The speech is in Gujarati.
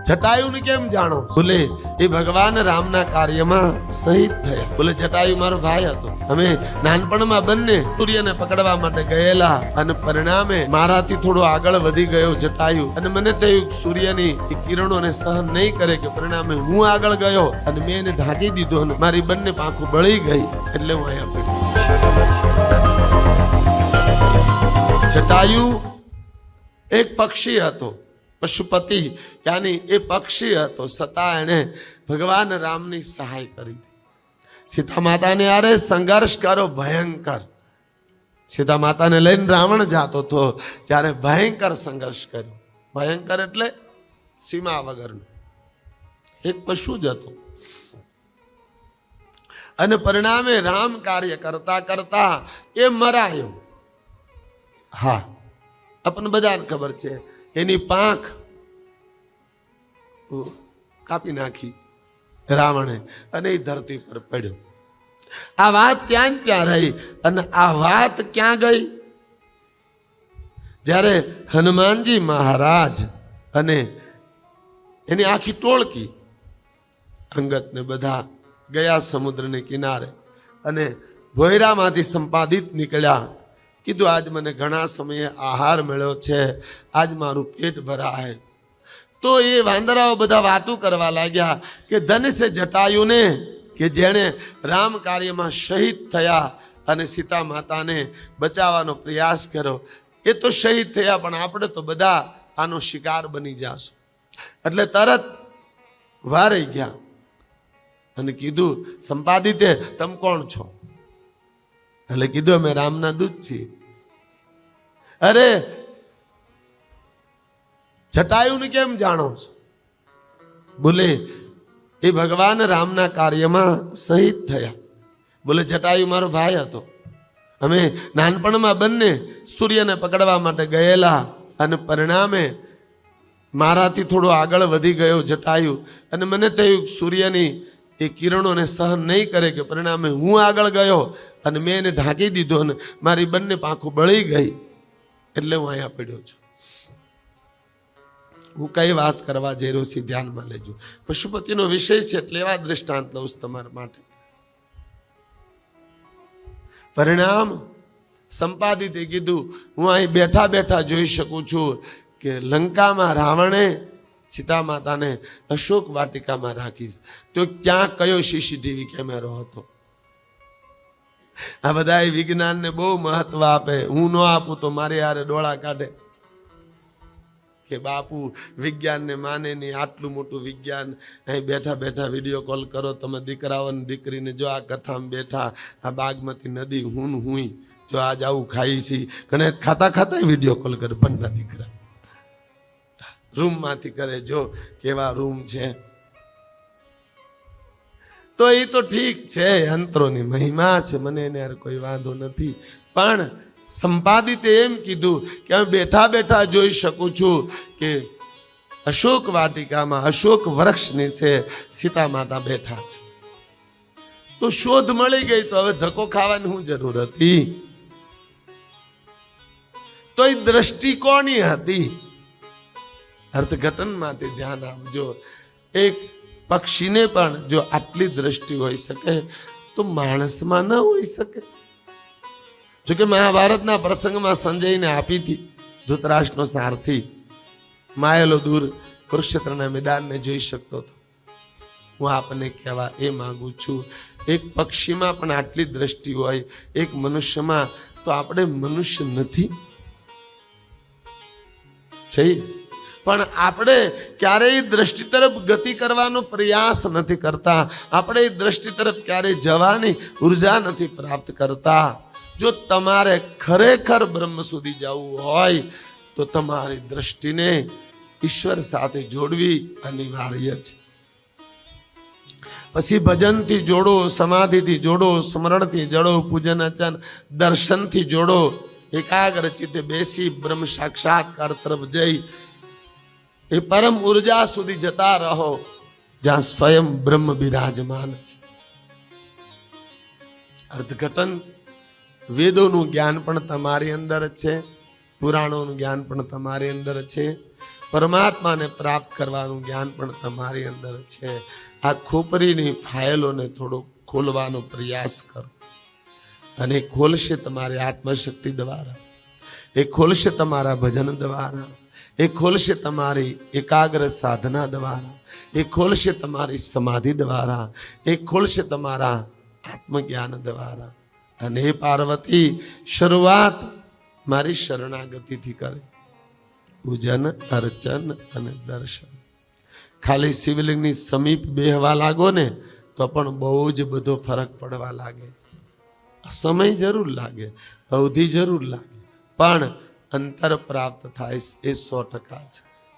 જટાયુ ને કેમ જાણો? બોલે એ ભગવાન રામના કાર્યમાં શહીદ થયા. બોલે જટાયુ મારો ભાઈ હતો. અમે નાનપણમાં બંને સૂર્યને પકડવા માટે ગયેલા અને પરિણામે મારાથી થોડો આગળ વધી ગયો જટાયુ અને મને થયું સૂર્યની કિરણોને સહન નહીં કરે કે પરિણામે હું આગળ ગયો અને મેં એને ઢાંકી દીધો અને મારી બંને પાંખો બળી ગઈ એટલે હું અહીંયા પડ્યો. જટાયુ એક પક્ષી હતો, પશુપતિ યાની એ પક્ષી હતો, છતાં એને ભગવાન રામની સહાય કરી હતી. સીતા માતાને અરે સંઘર્ષ કરો ભયંકર. સીતા માતાને લઈને રાવણ જાતો હતો ત્યારે ભયંકર સંઘર્ષ કર્યો. ભયંકર એટલે સીમા વગરનું. એક પશુ જ હતો અને પરિણામે રામ કાર્ય કરતા કરતા એ મરાયો. હા, આપણને બધાને ખબર છે એની પાંખ કાપી નાખી રાવણે અને એ ધરતી પર પડ્યો. આ વાત ત્યાં ત્યાં રહી અને આ વાત ક્યાં ગઈ? જ્યારે હનુમાનજી મહારાજ અને એની આખી ટોળકી અંગત ને બધા ગયા સમુદ્રને કિનારે અને ભોયરામાંથી સંપાદિત નીકળ્યા. કીધું આજ મને ઘણા સમયે આહાર મળ્યો છે, આજ મારું પેટ ભરાય. તો એ વાંદરાઓ બધા વાતો કરવા લાગ્યા કે ધન છે જટાયુને કે જેણે રામ કાર્યમાં શહીદ થયા અને સીતા માતાને બચાવવાનો પ્રયાસ કર્યો. એ તો શહીદ થયા પણ આપણે તો બધા આનો શિકાર બની જાશું. એટલે તરત વારે ગયા અને કીધું સંપાદિતે તમે કોણ છો? એટલે કીધું અમે રામના દૂત છીએ. અરે જટાયુ ને કેમ જાણો છો? બોલે એ ભગવાન રામના કાર્યમાં શહીદ થયા. બોલે જટાયુ મારો ભાઈ હતો. અમે નાનપણમાં બંને સૂર્યને પકડવા માટે ગયેલા અને પરિણામે મારાથી થોડો આગળ વધી ગયો જટાયુ અને મને થયું સૂર્યની એ કિરણોને સહન નહીં કરે કે પરિણામે હું આગળ ગયો અને મેં એને ઢાંકી દીધો અને મારી બંને પાંખો બળી ગઈ એટલે હું અહીંયા પડ્યો છું. હું કઈ વાત કરવા જઈ રહ્યો છું ધ્યાનમાં લેજો. પશુપતિનો વિષય છે એટલે એવા દ્રષ્ટાંત લઉં તમારા માટે. પરિણામ સંપાદિતે કીધું હું અહીં બેઠા બેઠા જોઈ શકું છું કે લંકામાં રાવણે સીતા માતાને અશોક વાટિકામાં રાખીશ તો ક્યાં કયો સીસીટીવી કેમેરો હતો? આ બધા વિજ્ઞાનને બહુ મહત્વ આપે. હું ન આપું તો મારે યારે ડોળા કાઢે કે બાપુ વિજ્ઞાનને માને નહીં. આટલું મોટું વિજ્ઞાન અહીં બેઠા બેઠા વિડીયો કોલ કરો તમે દીકરાઓ ને દીકરીને. જો આ કથામાં બેઠા આ બાગમતી નદી હું જો આજ આવું ખાઈ છી ઘણા ખાતા ખાતા વિડીયો કોલ કરે બંને દીકરા રૂમમાંથી કરે. જો કેવા રૂમ છે. તો એ તો ઠીક છે, યંત્રોની મહિમા છે, મને એને કોઈ વાંધો નથી. પણ સંપાદિતે એમ કીધું કે હું બેઠા બેઠા જોઈ શકું છું કે અશોક વાટિકામાં અશોક વૃક્ષ નીચે સીતા માતા બેઠા છે. તો શોધ મળી ગઈ તો હવે ધક્કો ખાવાની શું જરૂર હતી? તો એ દ્રષ્ટિ કોની હતી? અર્થઘટનમાંથી ધ્યાન આપજો. એક પક્ષીને પણ જો આટલી દ્રષ્ટિ હોઈ શકે તો માણસમાં ન હોઈ શકે? જોકે મહાભારતના પ્રસંગમાં સંજયને આપી હતી ધૃતરાષ્ટ્રનો સારથી માયેલો દૂર કુરુક્ષેત્રના મેદાનને જોઈ શકતો હતો. હું આપને કહેવા એ માંગુ છું એક પક્ષીમાં પણ આટલી દ્રષ્ટિ હોય એક મનુષ્યમાં તો આપણે મનુષ્ય નથી છે? પણ આપણે ક્યારેય દ્રષ્ટિ તરફ ગતિ કરવાનો પ્રયાસ નથી કરતા. આપણે એ દ્રષ્ટિ તરફ ક્યારેય જવાની ઉર્જા નથી પ્રાપ્ત કરતા. જો તમારે ખરેખર બ્રહ્મ સુધી જવું હોય તો તમારી દ્રષ્ટિને ઈશ્વર સાથે જોડવી અનિવાર્ય છે. પછી ભજનથી જોડો, સમાધિથી જોડો, સ્મરણથી જોડો, પૂજન અર્ચન દર્શનથી જોડો. એકાગ્ર ચિત્તે બેસી બ્રહ્મ સાક્ષાત્કાર તરફ જઈ એ પરમ ઉર્જા સુધી જતા રહો જ્યાં સ્વયં બ્રહ્મ બિરાજમાન છે. અર્થઘટન વેદોનું જ્ઞાન પણ તમારી અંદર છે પુરાણોનું જ્ઞાન પણ તમારી અંદર છે, પરમાત્માને પ્રાપ્ત કરવાનું જ્ઞાન પણ તમારી અંદર છે. આ ખોપરીની ફાઇલોને થોડો ખોલવાનો પ્રયાસ કરો, અને ખોલશે તમારી આત્મશક્તિ દ્વારા, એ ખોલશે તમારા ભજન દ્વારા, એ ખોલશે તમારી એકાગ્ર સાધના દ્વારા, એ ખોલશે તમારી સમાધિ દ્વારા, એ ખોલશે તમારા આત્મજ્ઞાન દ્વારા. અને એ પાર્વતી શરૂઆત મારી શરણાગતિથી કરે. પૂજન, અર્ચન અને દર્શન. ખાલી શિવલિંગની સમીપ બેહવા લાગો ને તો પણ બહુ જ બધો ફરક પડવા લાગે. સમય જરૂર લાગે, અવધિ જરૂર લાગે, પણ અંતર પ્રાપ્ત થાય એ 100% છે.